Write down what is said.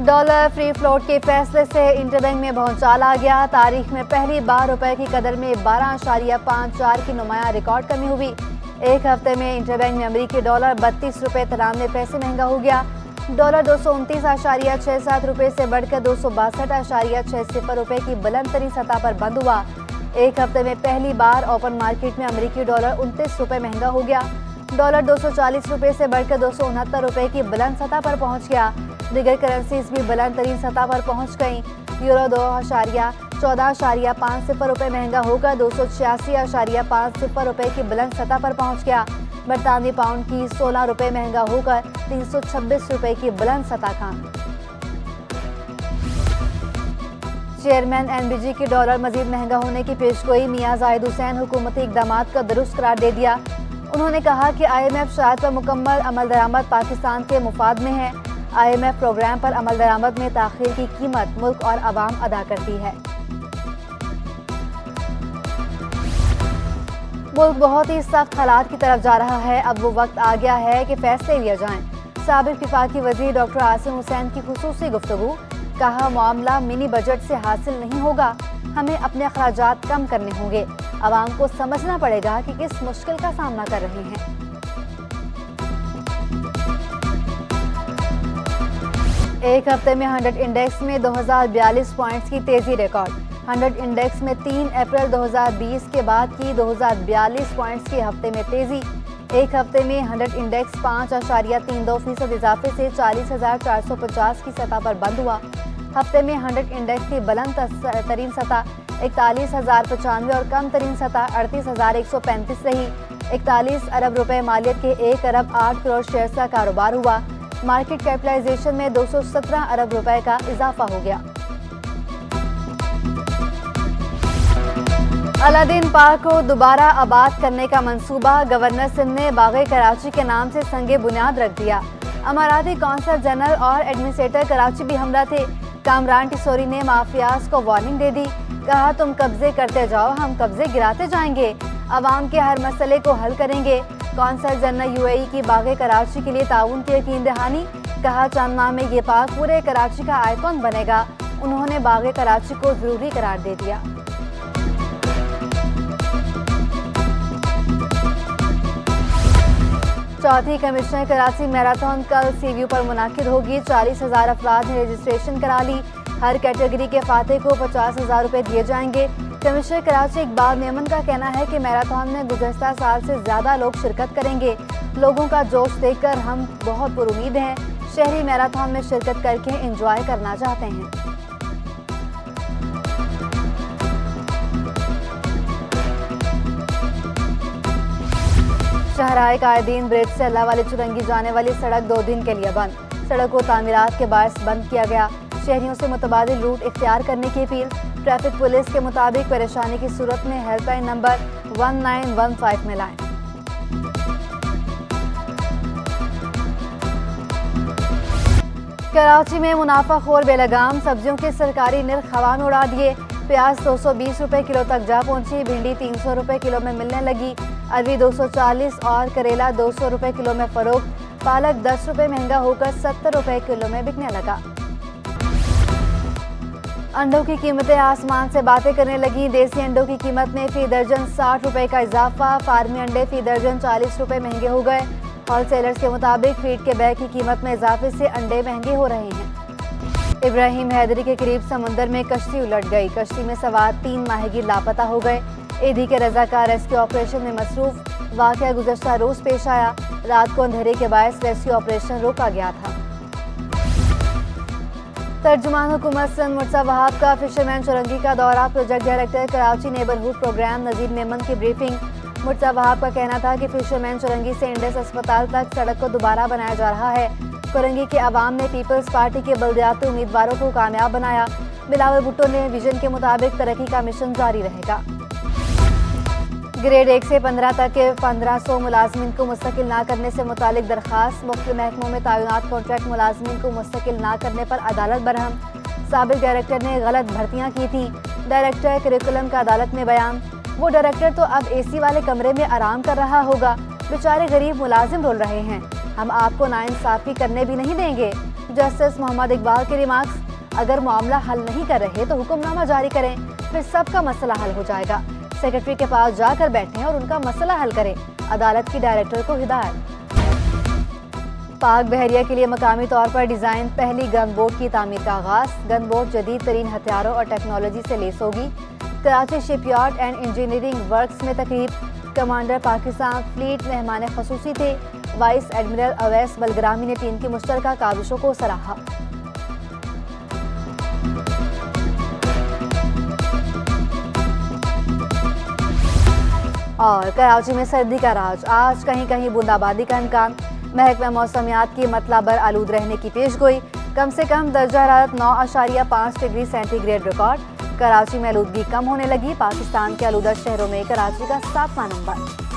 Dollar free float के फैसले से इंटरबैंक में भौचाल आ गया। तारीख में पहली बार रुपए की कदर में 12.54 की नुमाया रिकॉर्ड कमी हुई। एक हफ्ते में इंटरबैंक में अमेरिकी डॉलर 32 रुपये 93 पैसे महंगा हो गया। डॉलर 229.67 रुपये से बढ़कर 262.60 रुपये की बुलंद तरीन सतह पर बंद हुआ। एक हफ्ते में पहली बार ओपन मार्केट में अमेरिकी डॉलर 29 रुपये महंगा हो गया। डॉलर 240 रुपये से बढ़कर 269 रुपये की बुलंद सतह पर पहुंच गया। दीगर करेंसीज भी बुलंद तरीन सतह पर पहुंच गईं। यूरो 2.1450 रुपये महंगा होकर 286.50 रुपये की बुलंद सतह पर पहुंच गया। बरतानवी पाउंड की 16 रुपये महंगा होकर 326 रुपये की बुलंद सतह का। चेयरमैन एनबीजी की डॉलर मजीद महंगा होने की पेशगोई मियां जाहिद हुसैन हुकूमती इकदामात का दुरुस्त करार दे दिया। उन्होंने कहा कि IMF शराइत पर मुकम्मल अमल दरामद पाकिस्तान के मुफाद में है। IMF प्रोग्राम पर अमल दरामद में ताख़ीर की कीमत मुल्क और अवाम अदा करती है। मुल्क बहुत ही सख्त हालात की तरफ जा रहा है। अब वो वक्त आ गया है कि फैसले लिए जाएं। साबिक वफाकी वज़ीर डॉक्टर आसिम हुसैन की खुसूसी गुफ्तगू। कहा, मामला मिनी बजट से हासिल नहीं होगा, हमें अपने अखराजात कम करने होंगे। अवाम को समझना पड़ेगा कि किस मुश्किल का सामना कर रहे हैं। एक हफ्ते में 100 इंडेक्स में 2042 पॉइंट्स की तेजी रिकॉर्ड। 100 इंडेक्स में 3 अप्रैल 2020 के बाद की 2042 पॉइंट्स के हफ्ते में तेजी। एक हफ्ते में 100 इंडेक्स 5.32% इजाफे से 40,450 की सतह पर बंद हुआ। हफ्ते में 100 इंडेक्स की बुलंद तरीन सतह 41,095 और कम तरीन सतह 38,135 रही। 41 अरब रुपए मालियत के 1 अरब 8 करोड़ शेयर का कारोबार हुआ। मार्केट कैपिटलाइजेशन में 217 अरब रुपए का इजाफा हो गया। अलादीन पार्क को दोबारा आबाद करने का मंसूबा। गवर्नर सिंध ने बाग़े कराची के नाम से संगे बुनियाद रख दिया। अमाराती कौंसल जनरल और एडमिनिस्ट्रेटर कराची भी हमरा थे। कामरान टिसोरी ने माफियाज को वार्निंग दे दी। कहा, तुम कब्जे करते जाओ, हम कब्जे गिराते जाएंगे। अवाम के हर मसले को हल करेंगे। कौंसल जनरल UAE की बाग़े कराची के लिए ताउन की यकीन दहानी। कहा, चंद माह में ये पार्क पूरे कराची का आइकॉन बनेगा। उन्होंने बाग़े कराची को जरूरी करार दे दिया। चौथी कमिश्नर कराची मैराथन कल सीव्यू पर मुनाकिद होगी। 40,000 अफराद ने रजिस्ट्रेशन करा ली। हर कैटेगरी के फाते को 50,000 रुपये दिए जाएंगे। कमिश्नर कराची इकबाल मेमन का कहना है कि मैराथन में गुज़श्ता साल से ज़्यादा लोग शिरकत करेंगे। लोगों का जोश देखकर हम बहुत पुरुमीद हैं। शहरी मैराथन में शिरकत करके एंजॉय करना चाहते हैं। शहराए कायदीन ब्रिज से अल्लाह वाली चुरंगी जाने वाली सड़क 2 दिन के लिए बंद। सड़क को तामीरात के बायस बंद किया गया। शहरियों से मुतबादिल रूट इख्तियार करने की अपील। ट्रैफिक पुलिस के मुताबिक परेशानी की सूरत में हेल्पलाइन नंबर 1915 में लाएं। कराची में मुनाफाखोर बेलगाम सब्जियों के सरकारी निर्ख हवा में उड़ा दिए। प्याज 220 रुपये किलो तक जा पहुंची। भिंडी 300 रुपये किलो में मिलने लगी। अरवी 240 और करेला 200 रुपये किलो में फरोख्त। पालक 10 रुपये महंगा होकर 70 रुपये किलो में बिकने लगा। अंडों की कीमतें आसमान से बातें करने लगी। देसी अंडों की कीमत में फी दर्जन 60 रुपये का इजाफा। फार्मी अंडे फी दर्जन 40 रुपये महंगे हो गए। होलसेलर्स के मुताबिक फीड के बैग की कीमत में इजाफे से अंडे महंगे हो रहे हैं। इब्राहिम हैदरी के करीब समुंदर में कश्ती उलट गई। कश्ती में सवार 3 माहीगीर लापता हो गए। ईदी के रजाकार रेस्क्यू ऑपरेशन में मसरूफ। वाक़या गुज़श्ता रोज पेश आया। रात को अंधेरे के बायस रेस्क्यू ऑपरेशन रोका गया था। तर्जुमान हुकूमत सिंध मुर्तज़ा वहाब का फिशरमैन चुरंगी का दौरा। Project director Karachi neighbourhood programme Nazir Memon की ब्रीफिंग। मुर्तज़ा वहाब का कहना था कि फिशरमैन चुरंगी से इंडस अस्पताल तक सड़क को दोबारा बनाया जा रहा है। चुरंगी के अवाम ने पीपल्स पार्टी के बल्दियाती उम्मीदवारों को कामयाब बनाया। बिलावल भुट्टो ने विजन के मुताबिक तरक्की का मिशन जारी रहेगा। ग्रेड 1 से 15 तक के 1500 मुलाजमीन को मुस्तकिल ना करने से मुतालिक दरखास्त। मुख्तलिफ महकमों में तैनात कॉन्ट्रैक्ट मुलाजमीन को मुस्तकिल ना करने पर अदालत बरहम। साबिक डायरेक्टर ने गलत भर्तियां की थी। डायरेक्टर करिकुलम का अदालत में बयान। वो डायरेक्टर तो अब AC वाले कमरे में आराम कर रहा होगा। बेचारे गरीब मुलाजिम रोल रहे हैं। हम आपको नाइंसाफी करने भी नहीं देंगे। जस्टिस मोहम्मद इकबाल के रिमार्क्स, अगर मामला हल नहीं कर रहे तो हुक्मनामा जारी करें, फिर सबका मसला हल हो जाएगा। सेक्रेटरी के पास जाकर बैठें और उनका मसला हल करें, अदालत की डायरेक्टर को हिदायत। पाक बहरिया के लिए मकामी तौर पर डिजाइन पहली गन बोट की तामीर का आगाज। गन बोट जदीद तरीन हथियारों और टेक्नोलॉजी से लेस होगी। Karachi shipyard and engineering works में तकरीब। कमांडर पाकिस्तान फ्लीट मेहमान खसूसी थे। वाइस एडमिरल अवैस बलग्रामी ने टीम की मुश्तरका काविशों को सराहा। और कराची में सर्दी का राज, आज कहीं कहीं बूंदाबांदी का इम्कान। महकमा मौसमियात की मतलाबर आलूद रहने की पेशगोई। कम से कम दर्जा हरारत 9.5 डिग्री सेंटीग्रेड रिकॉर्ड। कराची में आलूदगी कम होने लगी। पाकिस्तान के आलूदा शहरों में कराची का 7वां नंबर।